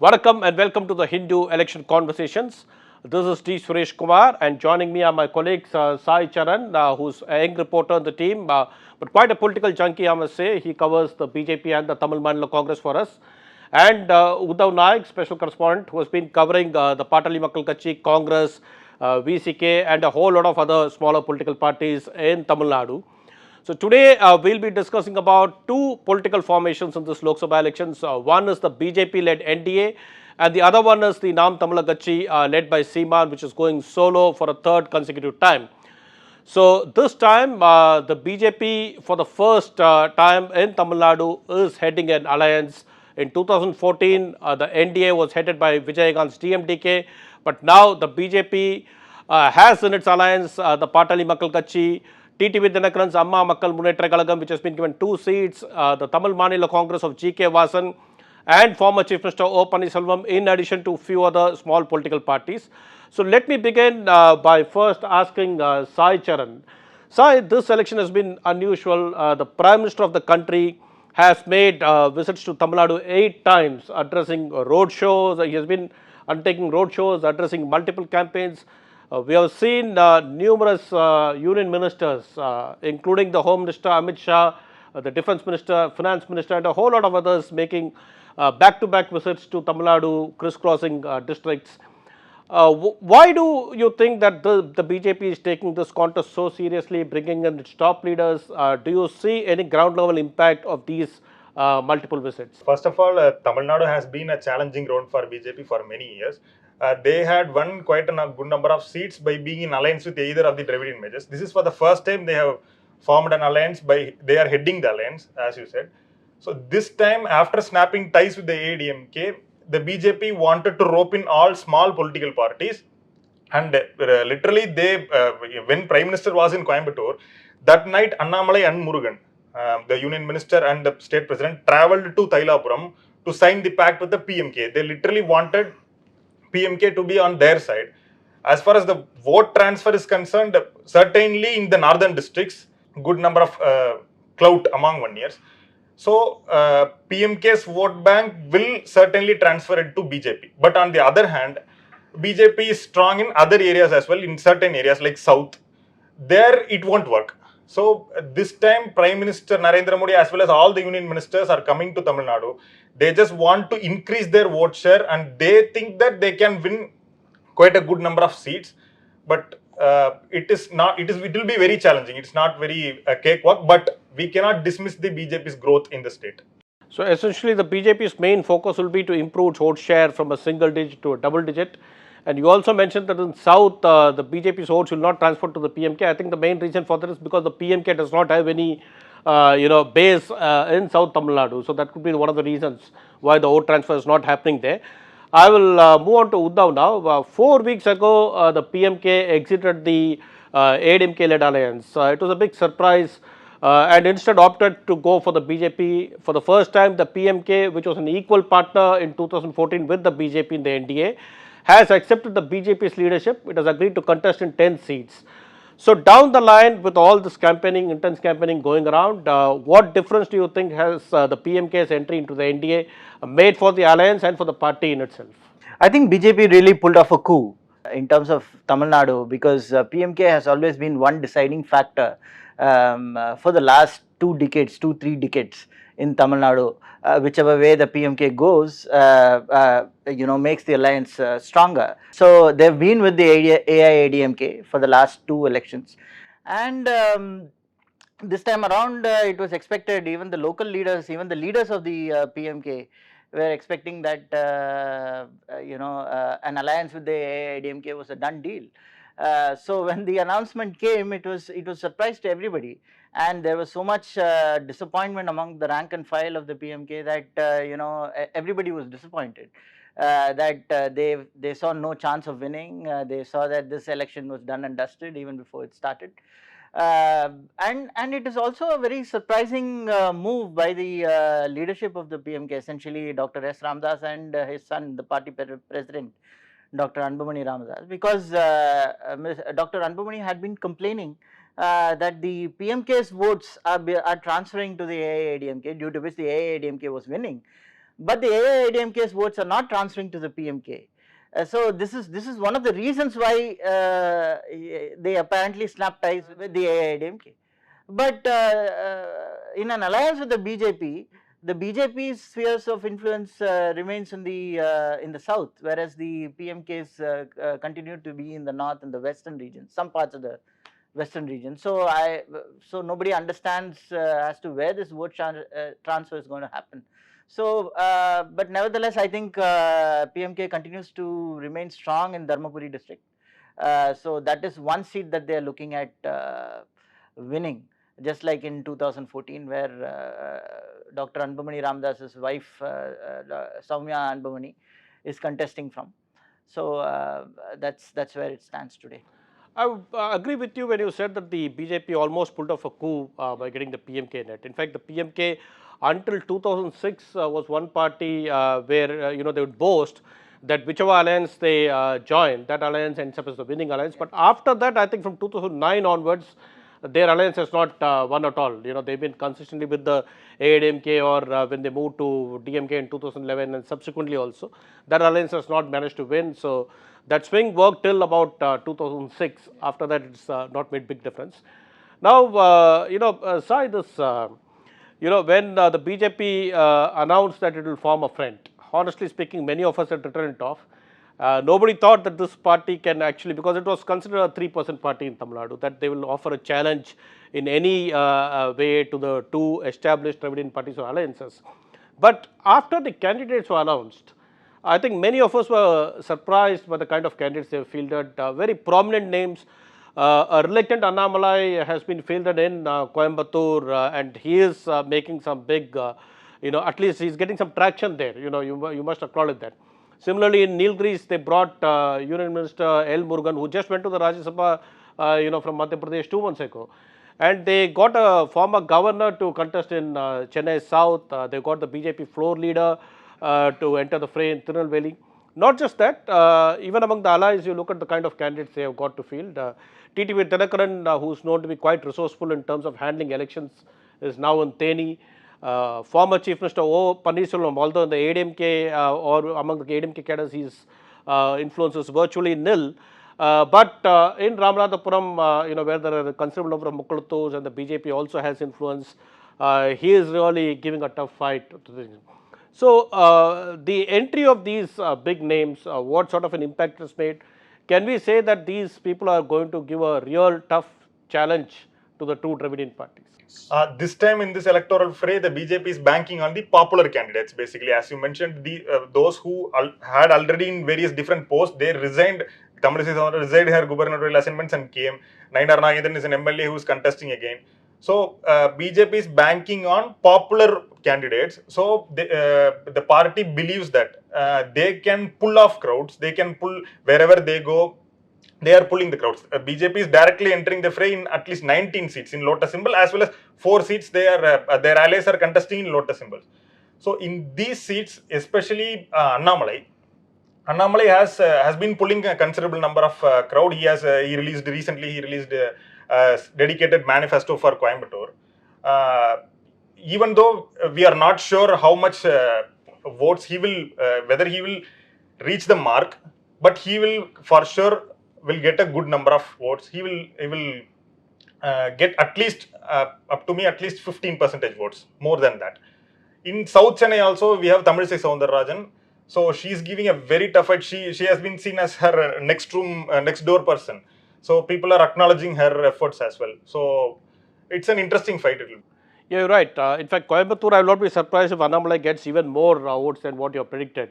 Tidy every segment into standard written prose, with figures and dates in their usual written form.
Vanakkam and welcome to the Hindu Election Conversations. This is Suresh Kumar and joining me are my colleagues Sai Charan, who's a young reporter on the team, but quite a political junkie, I must say. He covers the BJP and the Tamil Nadu Congress for us. And Udhav Naig, special correspondent, who has been covering the Panneerselvam Kaatchi, Congress, VCK and a whole lot of other smaller political parties in Tamil Nadu. So today we'll be discussing about two political formations in this Lok Sabha elections. One is the BJP-led NDA and the other one is the Naam Tamilar Kaatchi led by Seeman, which is going solo for a third consecutive time. So this time the BJP for the first time in Tamil Nadu is heading an alliance. In 2014 the NDA was headed by Vijayakant's DMDK, but now the BJP has in its alliance the Patali Makkal Kaatchi, TTV Dinakaran's Amma Makkal Munnetra Kalagam, which has been given 2 seats, the Tamil Maanila Congress of GK Vasan and former Chief Minister O. Panneerselvam, in addition to few other small political parties. So let me begin by first asking Sai Charan. Sai, this election has been unusual. The Prime Minister of the country has made visits to Tamil Nadu 8 times, addressing road shows. He has been undertaking road shows, addressing multiple campaigns. We have seen numerous union ministers, including the Home Minister Amit Shah, the Defence Minister, Finance Minister, and a whole lot of others making back-to-back visits to Tamil Nadu criss-crossing districts. Why do you think that the BJP is taking this contest so seriously, bringing in its top leaders? Do you see any ground-level impact of these multiple visits? First of all, Tamil Nadu has been a challenging ground for BJP for many years. They had won quite a good number of seats by being in alliance with either of the Dravidian majors. This is for the first time they have formed an alliance they are heading the alliance, as you said. So this time, after snapping ties with the AMMK, the BJP wanted to rope in all small political parties, and literally when Prime Minister was in Coimbatore, that night Annamalai and Murugan, the Union Minister and the State President, travelled to Thailapuram to sign the pact with the PMK. They literally wanted PMK to be on their side. As far as the vote transfer is concerned, certainly in the northern districts, good number of clout among 1 years. So PMK's vote bank will certainly transfer it to BJP. But on the other hand, BJP is strong in other areas as well, in certain areas like South. There it won't work. So this time Prime Minister Narendra Modi as well as all the union ministers are coming to Tamil Nadu. They just want to increase their vote share and they think that they can win quite a good number of seats. But it will be very challenging. It's not very cakewalk, but we cannot dismiss the BJP's growth in the state. So essentially the BJP's main focus will be to improve vote share from a single digit to a double digit. And you also mentioned that in South, the BJP's votes will not transfer to the PMK. I think the main reason for that is because the PMK does not have any, base in South Tamil Nadu. So that could be one of the reasons why the vote transfer is not happening there. I will move on to Udhav now. 4 weeks ago, the PMK exited the AMMK-led alliance. It was a big surprise. And instead opted to go for the BJP. For the first time, the PMK, which was an equal partner in 2014 with the BJP in the NDA, has accepted the BJP's leadership. It has agreed to contest in 10 seats. So down the line, with all this campaigning, intense campaigning going around, what difference do you think has the PMK's entry into the NDA made for the alliance and for the party in itself? I think BJP really pulled off a coup in terms of Tamil Nadu, because PMK has always been one deciding factor for the last 3 decades in Tamil Nadu. Whichever way the PMK goes, makes the alliance stronger. So they've been with the AIADMK for the last 2 elections, and this time around it was expected, even the local leaders, even the leaders of the PMK were expecting that an alliance with the AIADMK was a done deal. So when the announcement came, it was surprise to everybody, and there was so much disappointment among the rank and file of the PMK that everybody was disappointed. That they saw no chance of winning. They saw that this election was done and dusted even before it started. And it is also a very surprising move by the leadership of the PMK, essentially Dr. S. Ramdas and his son, the party president, Dr. Anbumani Ramadas, because Dr. Anbumani had been complaining that the PMK's votes are transferring to the AIADMK, due to which the AIADMK was winning. but the AIADMK's votes are not transferring to the PMK. So this is one of the reasons why they apparently snapped ties with the AIADMK. But in an alliance with the BJP's spheres of influence remains in the south, whereas the PMK's continue to be in the north and the western regions, some parts of the western region. So nobody understands as to where this vote transfer is going to happen. So, but nevertheless, I think PMK continues to remain strong in Dharmapuri district. So that is one seat that they are looking at winning, just like in 2014, where Dr. Anbumani Ramdas's wife, Soumya Anbumani, is contesting from. So that's where it stands today. I would agree with you when you said that the BJP almost pulled off a coup by getting the PMK net. In fact, the PMK until 2006 was one party where they would boast that whichever alliance they join, that alliance ends up as the winning alliance. But after that, I think from 2009 onwards, their alliance has not won at all. They've been consistently with the AIADMK, or when they moved to DMK in 2011 and subsequently also, that alliance has not managed to win. So that swing worked till about 2006. After that, it's not made big difference. Now, Sai, this, when the BJP announced that it will form a front, honestly speaking, many of us had written it off. Nobody thought that this party can actually, because it was considered a 3% party in Tamil Nadu, that they will offer a challenge in any way to the two established Dravidian parties or alliances. But after the candidates were announced, I think many of us were surprised by the kind of candidates they have fielded. Very prominent names. A reluctant Annamalai has been fielded in Coimbatore, and he is making some big, at least he is getting some traction there. You must acknowledge that. Similarly, in Nilgiris, they brought Union Minister L. Murugan, who just went to the Rajya Sabha, from Madhya Pradesh 2 months ago. And they got a former governor to contest in Chennai South. They got the BJP floor leader to enter the fray in Tirunelveli. Not just that, even among the allies, you look at the kind of candidates they have got to field. TTV Thinakaran, who's known to be quite resourceful in terms of handling elections, is now in Theni. Former Chief Minister O. Panneerselvam, although in the AMMK or among the AMMK cadres, his influence is virtually nil. But in Ramanathapuram, where there are a considerable number of Mukulathus and the BJP also has influence, he is really giving a tough fight to the. So the entry of these big names, what sort of an impact it has made? Can we say that these people are going to give a real tough challenge to the two Dravidian parties? This time in this electoral fray, the BJP is banking on the popular candidates. Basically, as you mentioned, those who had already in various different posts, they resigned. Tamil Nadu resigned her gubernatorial assignments and came. Naidar Nagendran is an MLA who is contesting again. So BJP is banking on popular candidates. So the party believes that they can pull off crowds. They can pull wherever they go. They are pulling the crowds. BJP is directly entering the fray in at least 19 seats in Lotus symbol, as well as 4 seats their allies are contesting in Lotus symbols. So in these seats, especially Annamalai has been pulling a considerable number of crowd. He released a dedicated manifesto for Coimbatore. Even though we are not sure how much votes he will, whether he will reach the mark, but he will for sure will get a good number of votes. He will get at least up to me at least 15% votes, more than that. In South Chennai also we have Tamilisai Soundararajan. So she is giving a very tough fight. She has been seen as her next door person. So people are acknowledging her efforts as well. So it's an interesting fight. Yeah, you're right. In fact, Coimbatore, I will not be surprised if Annamalai gets even more votes than what you have predicted.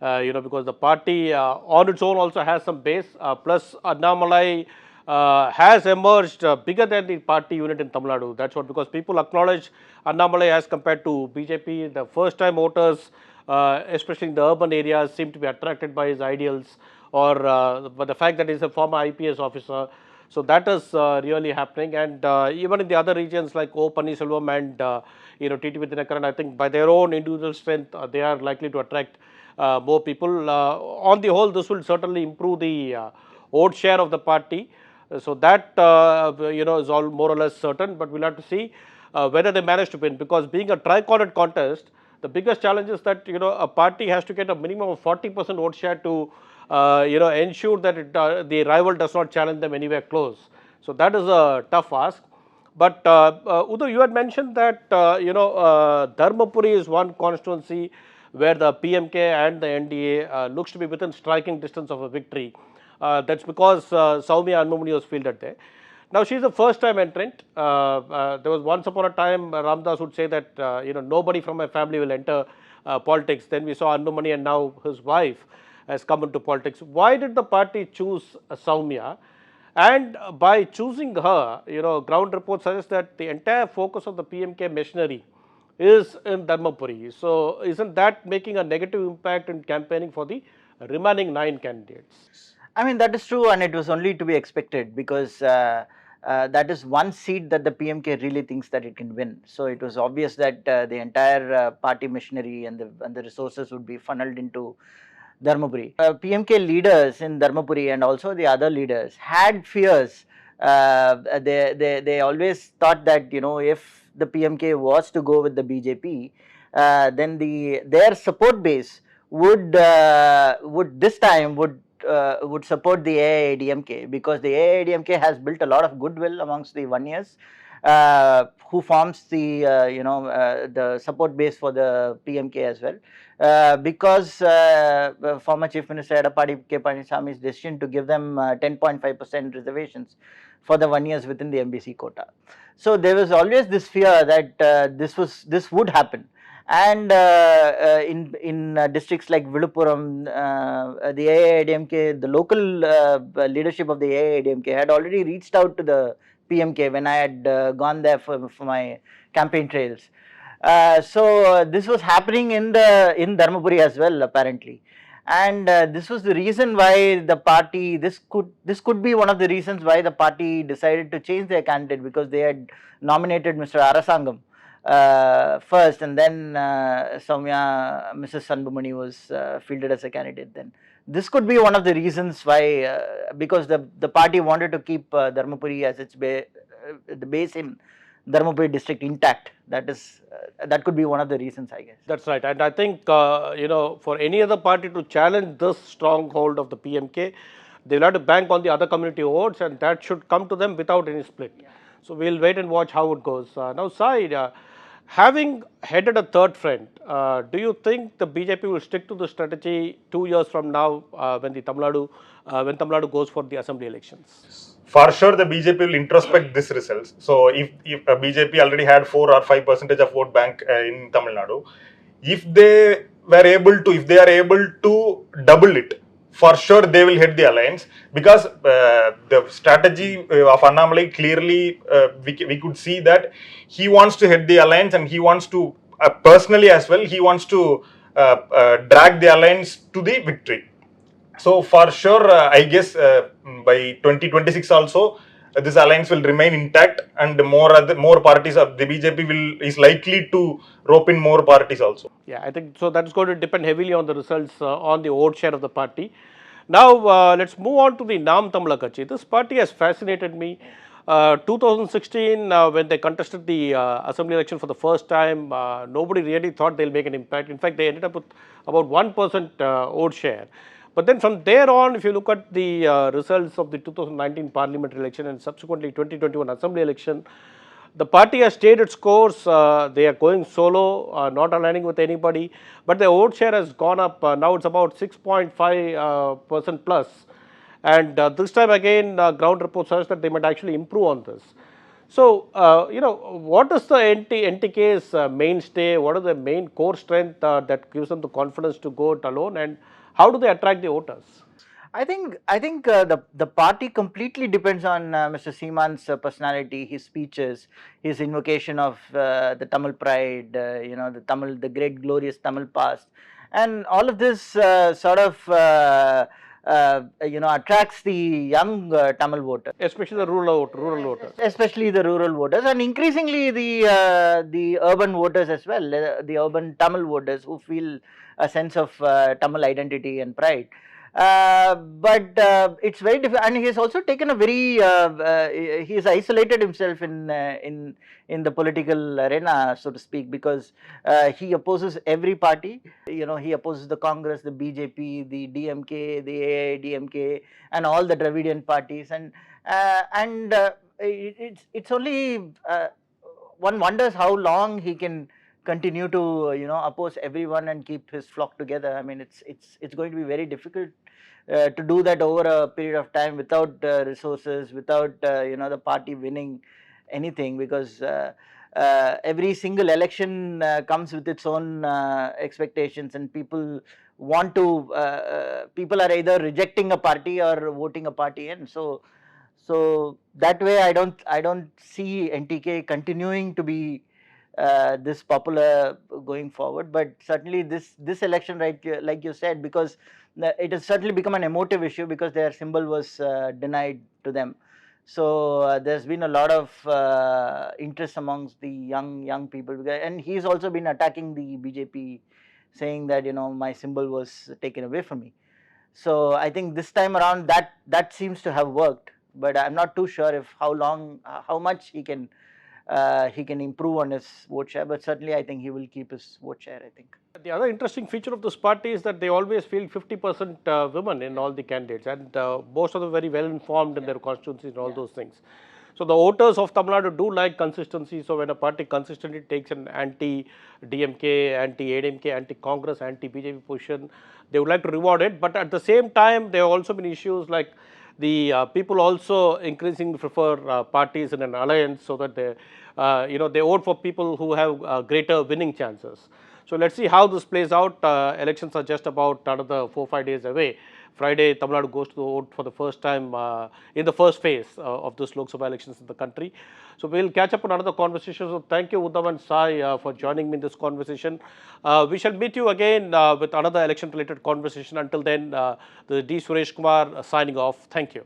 Because the party on its own also has some base. Plus, Annamalai has emerged bigger than the party unit in Tamil Nadu. That's what, because people acknowledge Annamalai as compared to BJP. The first time voters, especially in the urban areas, seem to be attracted by his ideals, or but the fact that he's a former IPS officer. So that is really happening, and even in the other regions like O. Panneerselvam and TTV Thinakaran, I think by their own individual strength, they are likely to attract more people. On the whole, this will certainly improve the vote share of the party. So that is all more or less certain, but we'll have to see whether they manage to win, because being a tri-cornered contest, The biggest challenge is that a party has to get a minimum of 40% vote share to ensure that the rival does not challenge them anywhere close. So that is a tough ask. But Udhav, you had mentioned that Dharmapuri is one constituency where the PMK and the NDA looks to be within striking distance of a victory. That's because Soumya Anbumani was fielded there. Now she is a first-time entrant. There was once upon a time Ramdas would say that nobody from my family will enter politics. Then we saw Anbumani, and now his wife has come into politics. Why did the party choose Soumya? And by choosing her, ground reports suggest that the entire focus of the PMK machinery is in Dharmapuri. So, isn't that making a negative impact in campaigning for the remaining 9 candidates? I mean, that is true, and it was only to be expected because that is one seat that the PMK really thinks that it can win. So it was obvious that the entire party machinery and the resources would be funneled into Dharmapuri. PMK leaders in Dharmapuri and also the other leaders had fears. They always thought that if the PMK was to go with the BJP, then their support base would this time would support the AIADMK, because the AIADMK has built a lot of goodwill amongst the one-years who forms the the support base for the PMK as well. Because former Chief Minister Edappadi K. Palaniswamy's decision to give them 10.5% reservations for the 1 years within the MBC quota. So there was always this fear that this would happen. And in districts like Viluppuram, the AIADMK, the local leadership of the AIADMK had already reached out to the PMK when I had gone there for my campaign trails. So this was happening in Dharmapuri as well, apparently, and this was the reason why the party, this could be one of the reasons why the party decided to change their candidate, because they had nominated Mr. Arasangam first, and then Mrs. Anbumani was fielded as a candidate. Then this could be one of the reasons why, because the party wanted to keep Dharmapuri as its the base in Dharmapuri district intact. That could be one of the reasons, I guess. That's right, and I think for any other party to challenge this stronghold of the PMK, they'll have to bank on the other community votes, and that should come to them without any split. Yeah. So we'll wait and watch how it goes. Now, Sai, having headed a third front, do you think the BJP will stick to the strategy 2 years from now when Tamil Nadu goes for the assembly elections? For sure, the BJP will introspect these results. So, if BJP already had 4 or 5% of vote bank in Tamil Nadu, if they are able to double it, for sure they will head the alliance, because the strategy of Annamalai clearly we could see that he wants to head the alliance, and he wants to personally as well, he wants to drag the alliance to the victory. So for sure, I guess by 2026 also, this alliance will remain intact, and more parties of the BJP is likely to rope in more parties also. Yeah, I think so. That's going to depend heavily on the results on the vote share of the party. Now let's move on to the Naam Tamilar Kaatchi. This party has fascinated me. 2016, when they contested the assembly election for the first time, nobody really thought they'll make an impact. In fact, they ended up with about 1% vote share. But then from there on, if you look at the results of the 2019 parliamentary election and subsequently 2021 assembly election, the party has stayed its course. They are going solo, not aligning with anybody, but the vote share has gone up. Now it's about 6.5% plus. And this time again, ground reports suggest that they might actually improve on this. So, what is the NTK's mainstay? What are the main core strength that gives them the confidence to go it alone, and how do they attract the voters? I think the party completely depends on Mr. Seeman's personality, his speeches, his invocation of the Tamil pride, the great glorious Tamil past, and all of this sort of attracts the young Tamil voter, especially the rural voters, and increasingly the urban voters as well, the urban Tamil voters who feel a sense of Tamil identity and pride. But it's very difficult, and he has also taken a very he has isolated himself in the political arena, so to speak, because he opposes every party. You know, he opposes the Congress, the BJP, the DMK, the AIDMK, and all the Dravidian parties, and it's only one wonders how long he can continue to oppose everyone and keep his flock together. I mean, it's going to be very difficult to do that over a period of time without resources, without the party winning anything, because every single election comes with its own expectations, and people want to people are either rejecting a party or voting a party in. So that way, I don't see NTK continuing to be this popular going forward. But certainly this election, right, like you said, because it has certainly become an emotive issue because their symbol was denied to them. So there's been a lot of interest amongst the young people, and he's also been attacking the BJP, saying that my symbol was taken away from me. So I think this time around that seems to have worked, but I'm not too sure if how much he can improve on his vote share. But certainly I think he will keep his vote share, I think. The other interesting feature of this party is that they always feel 50% women in all the candidates, and most of them very well informed in their constituencies and all those things. So the voters of Tamil Nadu do like consistency. So when a party consistently takes an anti-DMK, anti-AMMK, anti-Congress, anti-BJP position, they would like to reward it. But at the same time, there have also been issues like the people also increasingly prefer parties in an alliance, so that they vote for people who have greater winning chances. So let's see how this plays out. Elections are just about another 4-5 days away. Friday, Tamil Nadu goes to the vote for the first time in the first phase of this Lok Sabha elections in the country. So we'll catch up on another conversation. So thank you, Udhav and Sai, for joining me in this conversation. We shall meet you again with another election-related conversation. Until then, the D. Suresh Kumar signing off. Thank you.